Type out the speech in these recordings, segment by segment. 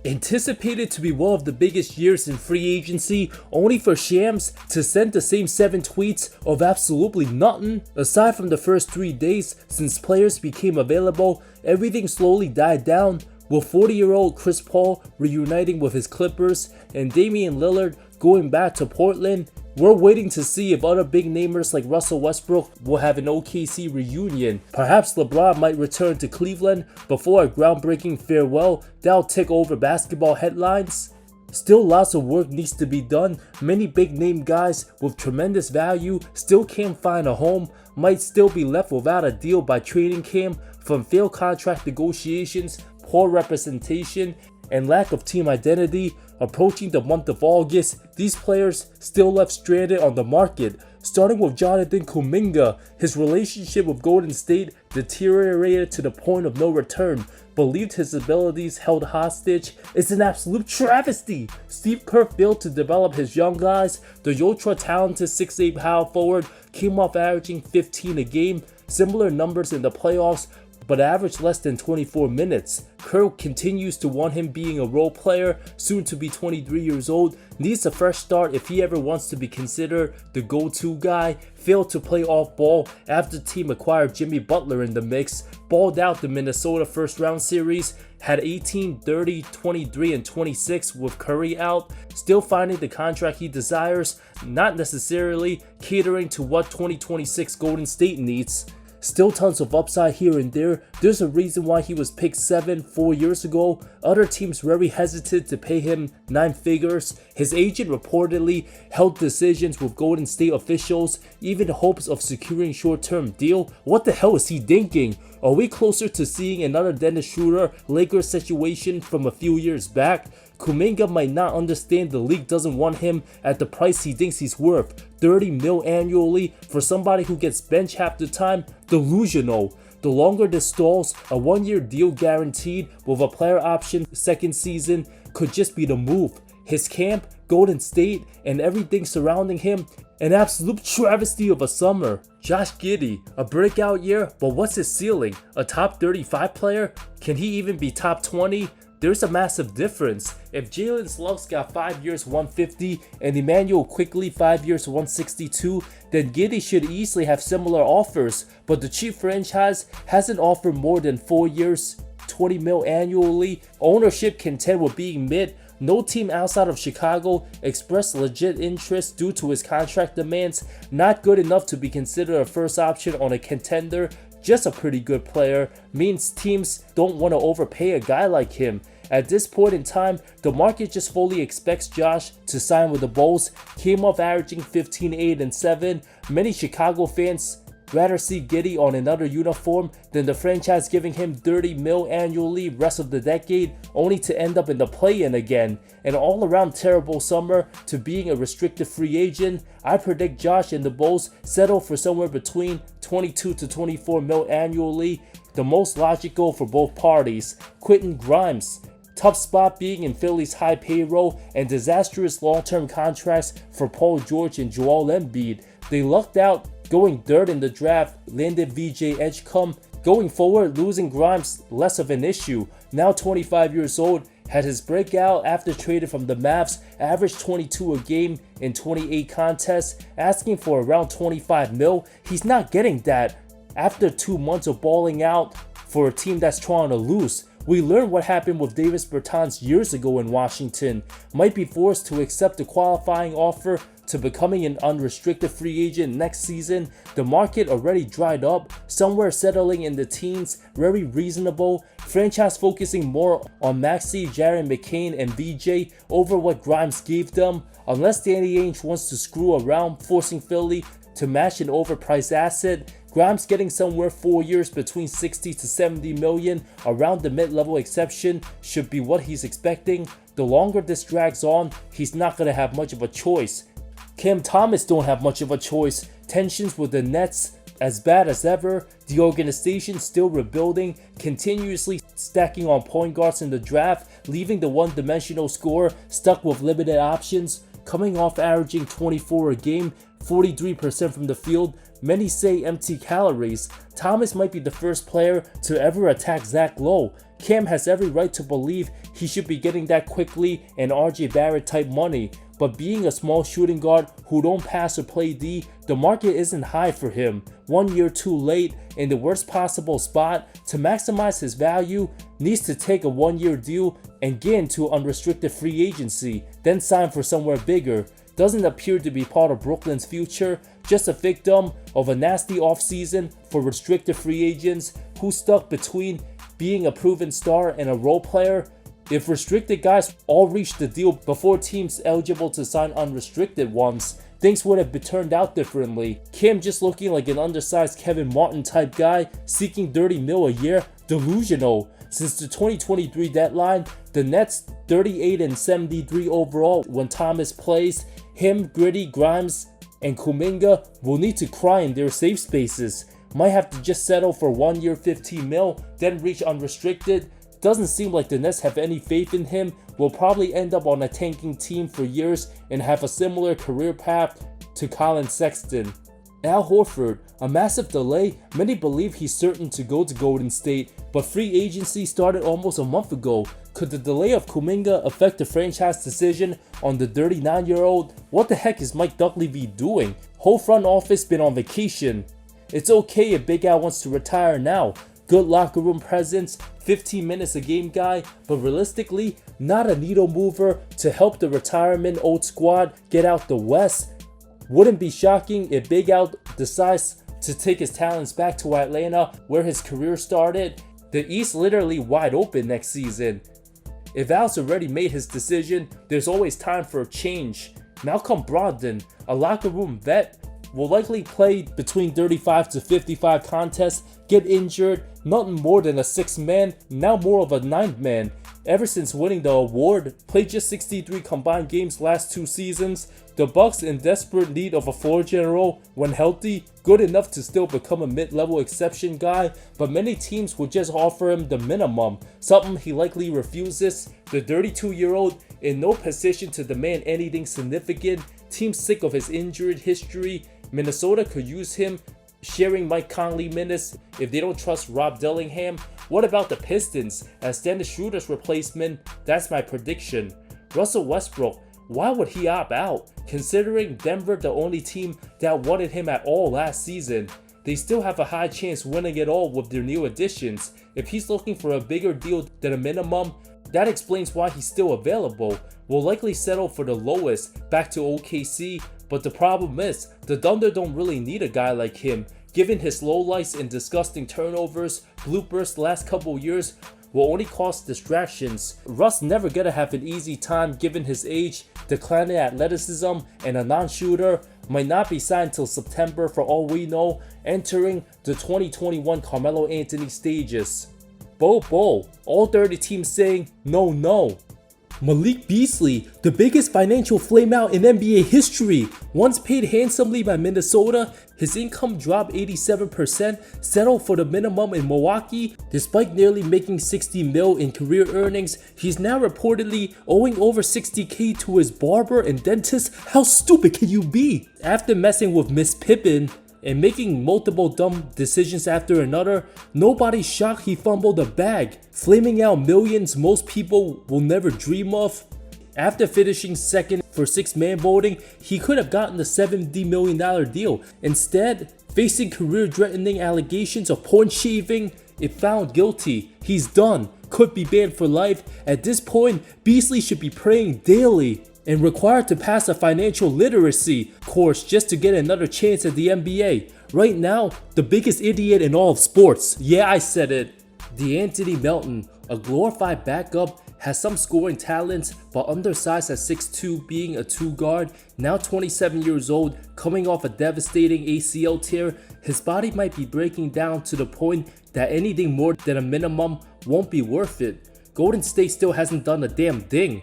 Anticipated to be one of the biggest years in free agency, only for Shams to send the same 7 tweets of absolutely nothing. Aside from the first 3 days since players became available, everything slowly died down, with 40-year-old Chris Paul reuniting with his Clippers and Damian Lillard going back to Portland. We're waiting to see if other big namers like Russell Westbrook will have an OKC reunion. Perhaps LeBron might return to Cleveland before a groundbreaking farewell that'll take over basketball headlines. Still lots of work needs to be done. Many big name guys with tremendous value still can't find a home, might still be left without a deal by training camp from failed contract negotiations, poor representation, and lack of team identity. Approaching the month of August, these players still left stranded on the market. Starting with Jonathan Kuminga, his relationship with Golden State deteriorated to the point of no return. Believed his abilities held hostage. It's an absolute travesty. Steve Kerr failed to develop his young guys. The ultra-talented 6'8" power forward came off averaging 15 a game, similar numbers in the playoffs, but averaged less than 24 minutes. Kerr continues to want him being a role player, soon to be 23 years old, needs a fresh start if he ever wants to be considered the go-to guy, failed to play off ball after the team acquired Jimmy Butler in the mix, balled out the Minnesota first round series, had 18, 30, 23, and 26 with Curry out, still finding the contract he desires, not necessarily catering to what 2026 Golden State needs. Still tons of upside here and there. There's a reason why he was picked 7 4 years ago. Other teams very hesitant to pay him 9 figures. His agent reportedly held decisions with Golden State officials, even hopes of securing short-term deal. What the hell is he thinking? Are we closer to seeing another Dennis Schroeder Lakers situation from a few years back? Kuminga might not understand the league doesn't want him at the price he thinks he's worth. 30 mil annually for somebody who gets benched half the time? Delusional. The longer this stalls, a 1-year deal guaranteed with a player option second season could just be the move. His camp, Golden State, and everything surrounding him, an absolute travesty of a summer. Josh Giddey, a breakout year, but what's his ceiling? A top 35 player? Can he even be top 20? There's a massive difference. If Jalen Suggs got 5 years 150 and Emmanuel Quickly 5 years 162, then Giddey should easily have similar offers, but the cheap franchise hasn't offered more than 4 years 20 mil annually. Ownership content with being mid. No team outside of Chicago expressed legit interest due to his contract demands. Not good enough to be considered a first option on a contender. Just a pretty good player, means teams don't want to overpay a guy like him. At this point in time, the market just fully expects Josh to sign with the Bulls. Came off averaging 15, 8, and 7. Many Chicago fans rather see Giddey on another uniform than the franchise giving him 30 mil annually rest of the decade, only to end up in the play-in again. An all-around terrible summer to being a restricted free agent. I predict Josh and the Bulls settle for somewhere between 22 to 24 mil annually, the most logical for both parties. Quentin Grimes, tough spot being in Philly's high payroll and disastrous long-term contracts for Paul George and Joel Embiid. They lucked out going third in the draft, landed VJ Edgecombe. Going forward, losing Grimes less of an issue. Now 25 years old, had his breakout after traded from the Mavs, averaged 22 a game in 28 contests, asking for around 25 mil. He's not getting that after 2 months of balling out for a team that's trying to lose. We learned what happened with Davis Bertans years ago in Washington. Might be forced to accept a qualifying offer to becoming an unrestricted free agent next season. The market already dried up, somewhere settling in the teens, very reasonable. Franchise focusing more on Maxey, Jaren McCain, and VJ over what Grimes gave them. Unless Danny Ainge wants to screw around, forcing Philly to match an overpriced asset. Grimes getting somewhere 4 years between 60 to 70 million, around the mid-level exception, should be what he's expecting. The longer this drags on, he's not going to have much of a choice. Cam Thomas don't have much of a choice. Tensions with the Nets as bad as ever. The organization still rebuilding, continuously stacking on point guards in the draft, leaving the one-dimensional scorer stuck with limited options. Coming off averaging 24 a game, 43% from the field, many say empty calories. Thomas might be the first player to ever attack Zach Lowe. Cam has every right to believe he should be getting that quickly and RJ Barrett type money, but being a small shooting guard who don't pass or play D, the market isn't high for him. 1 year too late, in the worst possible spot. To maximize his value, needs to take a 1-year deal and get into unrestricted free agency, then sign for somewhere bigger. Doesn't appear to be part of Brooklyn's future, just a victim of a nasty offseason for restricted free agents who stuck between being a proven star and a role player. If restricted guys all reached the deal before teams eligible to sign unrestricted ones, things would have turned out differently. Cam just looking like an undersized Kevin Martin type guy seeking $30 million a year, delusional. Since the 2023 deadline, the Nets 38 and 73 overall when Thomas plays. Him, Giddey, Grimes, and Kuminga will need to cry in their safe spaces. Might have to just settle for 1 year $15 million, then reach unrestricted. Doesn't seem like the Nets have any faith in him. Will probably end up on a tanking team for years and have a similar career path to Colin Sexton. Al Horford, a massive delay. Many believe he's certain to go to Golden State, but free agency started almost a month ago. Could the delay of Kuminga affect the franchise decision on the 39-year-old? What the heck is Mike Dunleavy doing? Whole front office been on vacation. It's okay if Big Al wants to retire now. Good locker room presence, 15 minutes a game guy, but realistically, not a needle mover to help the retirement old squad get out the West. Wouldn't be shocking if Big Al decides to take his talents back to Atlanta where his career started. The East literally wide open next season. If Al's already made his decision, there's always time for a change. Malcolm Brogdon, a locker room vet, will likely play between 35 to 55 contests, get injured, nothing more than a 6th man, now more of a 9th man. Ever since winning the award, played just 63 combined games last 2 seasons. The Bucks in desperate need of a floor general when healthy, good enough to still become a mid-level exception guy, but many teams will just offer him the minimum, something he likely refuses. The 32-year-old in no position to demand anything significant, teams sick of his injured history. Minnesota could use him sharing Mike Conley minutes if they don't trust Rob Dillingham. What about the Pistons as Dennis Schroeder's replacement? That's my prediction. Russell Westbrook, why would he opt out? Considering Denver the only team that wanted him at all last season, they still have a high chance winning it all with their new additions. If he's looking for a bigger deal than a minimum, that explains why he's still available. Will likely settle for the lowest, back to OKC, but the problem is, the Thunder don't really need a guy like him. Given his lowlights and disgusting turnovers, bloopers the last couple years will only cause distractions. Russ never gonna have an easy time given his age, declining athleticism, and a non-shooter. Might not be signed till September for all we know, entering the 2021 Carmelo Anthony stages. Bo, all 30 teams saying no. Malik Beasley, the biggest financial flameout in NBA history. Once paid handsomely by Minnesota, his income dropped 87%, settled for the minimum in Milwaukee. Despite nearly making $60 million in career earnings, he's now reportedly owing over $60K to his barber and dentist. How stupid can you be? After messing with Miss Pippen and making multiple dumb decisions after another, nobody's shocked he fumbled the bag, flaming out millions most people will never dream of. After finishing second for 6-man voting, he could have gotten the $70 million deal. Instead, facing career-threatening allegations of porn shaving, if found guilty, he's done. Could be banned for life. At this point, Beasley should be praying daily and required to pass a financial literacy course just to get another chance at the NBA. Right now, the biggest idiot in all of sports. Yeah, I said it. DeAnthony Melton, a glorified backup, has some scoring talents, but undersized at 6'2", being a 2 guard. Now 27 years old, coming off a devastating ACL tear, his body might be breaking down to the point that anything more than a minimum won't be worth it. Golden State still hasn't done a damn thing.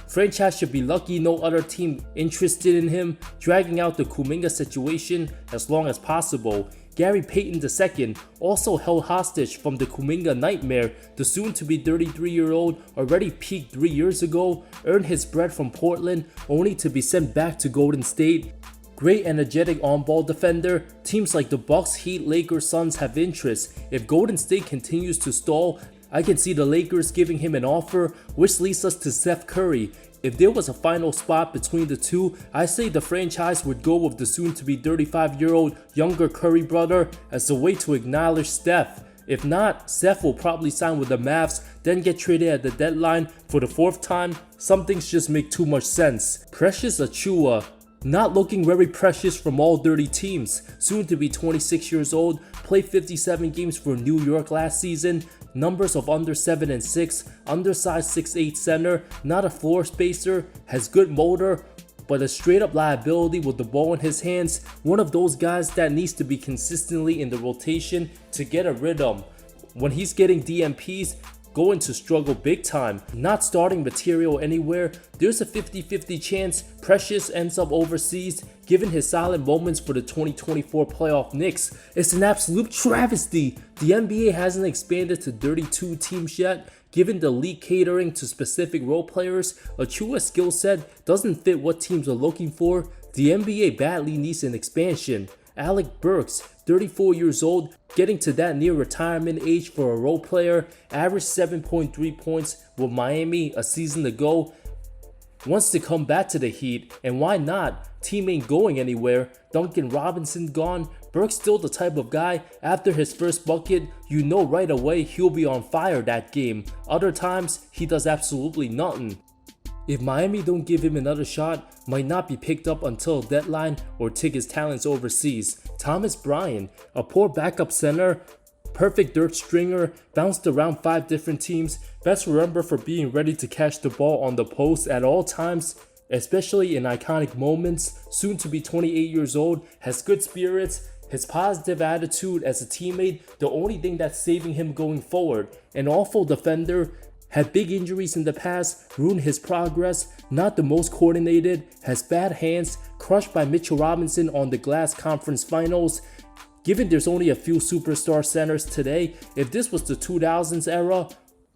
Franchise should be lucky no other team interested in him, dragging out the Kuminga situation as long as possible. Gary Payton II, also held hostage from the Kuminga nightmare. The soon-to-be 33-year-old already peaked 3 years ago, earned his bread from Portland, only to be sent back to Golden State. Great energetic on-ball defender, teams like the Bucks, Heat, Lakers, Suns have interest. If Golden State continues to stall, I can see the Lakers giving him an offer, which leads us to Steph Curry. If there was a final spot between the two, I say the franchise would go with the soon-to-be 35-year-old younger Curry brother as a way to acknowledge Steph. If not, Steph will probably sign with the Mavs, then get traded at the deadline for the 4th time. Some things just make too much sense. Precious Achiuwa, not looking very precious from all dirty teams. Soon to be 26 years old, played 57 games for New York last season. Numbers of under 7 and 6, undersized 6'8 center, not a floor spacer, has good motor, but a straight up liability with the ball in his hands. One of those guys that needs to be consistently in the rotation to get a rhythm. When he's getting DMPs, going to struggle big time. Not starting material anywhere, there's a 50-50 chance Precious ends up overseas given his solid moments for the 2024 playoff Knicks. It's an absolute travesty. The NBA hasn't expanded to 32 teams yet. Given the league catering to specific role players, Achiuwa's skill set doesn't fit what teams are looking for. The NBA badly needs an expansion. Alec Burks, 34 years old, getting to that near retirement age for a role player, averaged 7.3 points with Miami a season ago. Wants to come back to the Heat, and why not? Team ain't going anywhere. Duncan Robinson gone. Burke's still the type of guy, after his first bucket, you know right away he'll be on fire that game. Other times, he does absolutely nothing. If Miami don't give him another shot, might not be picked up until deadline or take his talents overseas. Thomas Bryant, a poor backup center, perfect dirt stringer, bounced around 5 different teams, best remembered for being ready to catch the ball on the post at all times, especially in iconic moments. Soon to be 28 years old, has good spirits, his positive attitude as a teammate, the only thing that's saving him going forward. An awful defender, had big injuries in the past, ruined his progress, not the most coordinated, has bad hands, crushed by Mitchell Robinson on the glass conference finals. Given there's only a few superstar centers today, if this was the 2000s era,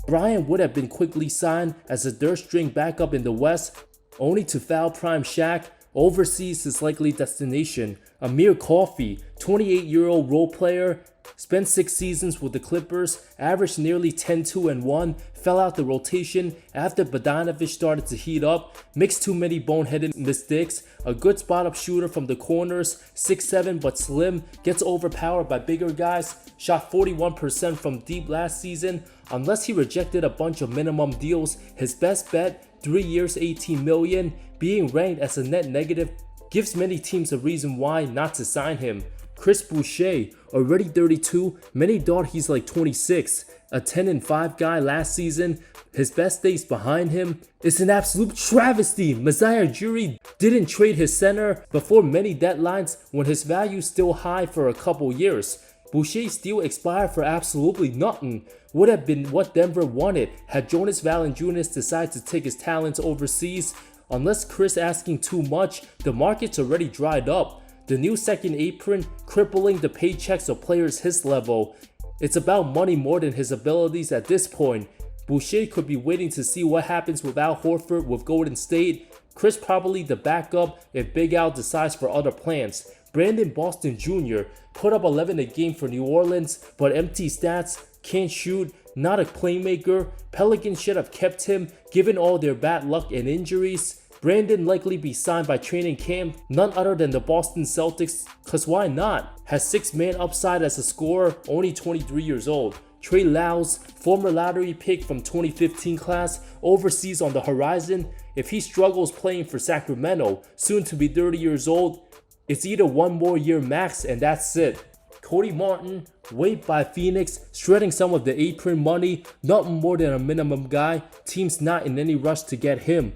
Bryant would have been quickly signed as a third string backup in the West, only to foul prime Shaq. Overseas his likely destination. Amir Coffey, 28-year-old role player, spent 6 seasons with the Clippers, averaged nearly 10-2-1, fell out the rotation after Bogdanovic started to heat up, mixed too many boneheaded mistakes, a good spot-up shooter from the corners, 6'7" but slim, gets overpowered by bigger guys, shot 41% from deep last season. Unless he rejected a bunch of minimum deals, his best bet, 3 years, $18 million, being ranked as a net negative gives many teams a reason why not to sign him. Chris Boucher, already 32, many thought he's like 26, a 10-5 guy last season, his best days behind him. It's an absolute travesty. Masai Ujiri didn't trade his center before many deadlines when his value's still high for a couple years. Boucher's deal expired for absolutely nothing. Would have been what Denver wanted had Jonas Valanciunas decided to take his talents overseas. Unless Chris asking too much, the market's already dried up. The new second apron crippling the paychecks of players his level. It's about money more than his abilities at this point. Boucher could be waiting to see what happens with Al Horford with Golden State. Chris probably the backup if Big Al decides for other plans. Brandon Boston Jr. put up 11 a game for New Orleans, but empty stats, can't shoot, not a playmaker. Pelicans should have kept him given all their bad luck and injuries. Brandon likely be signed by training camp, none other than the Boston Celtics, cause why not? Has 6-man upside as a scorer, only 23 years old. Trey Lyles, former lottery pick from 2015 class, overseas on the horizon. If he struggles playing for Sacramento, soon to be 30 years old, it's either one more year max and that's it. Cody Martin, waived by Phoenix, shredding some of the apron money, nothing more than a minimum guy, team's not in any rush to get him.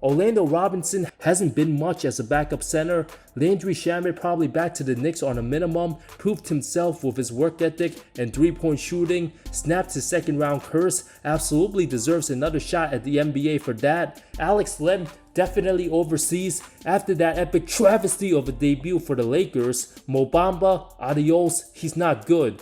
Orlando Robinson hasn't been much as a backup center. Landry Shamet probably back to the Knicks on a minimum, proved himself with his work ethic and 3-point shooting, snapped his second round curse, absolutely deserves another shot at the NBA for that. Alex Len definitely overseas after that epic travesty of a debut for the Lakers. Mo Bamba, adios, he's not good.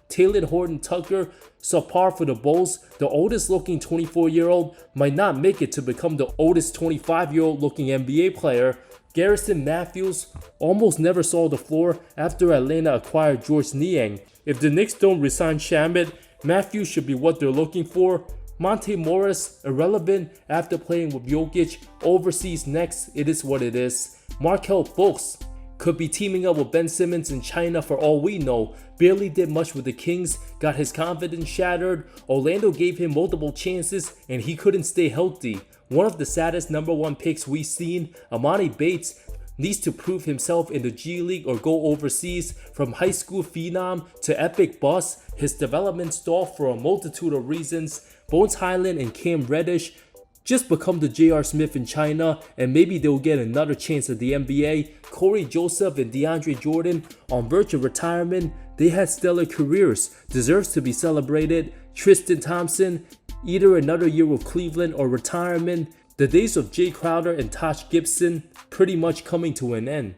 Taylor Horton Tucker, subpar for the Bulls. The oldest looking 24-year-old might not make it to become the oldest 25-year-old looking NBA player. Garrison Matthews almost never saw the floor after Atlanta acquired George Niang. If the Knicks don't resign Shamet, Matthews should be what they're looking for. Monte Morris, irrelevant after playing with Jokic. Overseas next, it is what it is. Markelle Fultz could be teaming up with Ben Simmons in China for all we know. Barely did much with the Kings, got his confidence shattered. Orlando gave him multiple chances and he couldn't stay healthy. One of the saddest number 1 picks we've seen. Amani Bates needs to prove himself in the G League or go overseas. From high school phenom to epic boss, his development stalled for a multitude of reasons. Bones Highland and Cam Reddish just become the J.R. Smith in China, and maybe they'll get another chance at the NBA. Corey Joseph and DeAndre Jordan on verge of retirement. They had stellar careers, deserves to be celebrated. Tristan Thompson, either another year with Cleveland or retirement. The days of Jay Crowder and Taj Gibson pretty much coming to an end.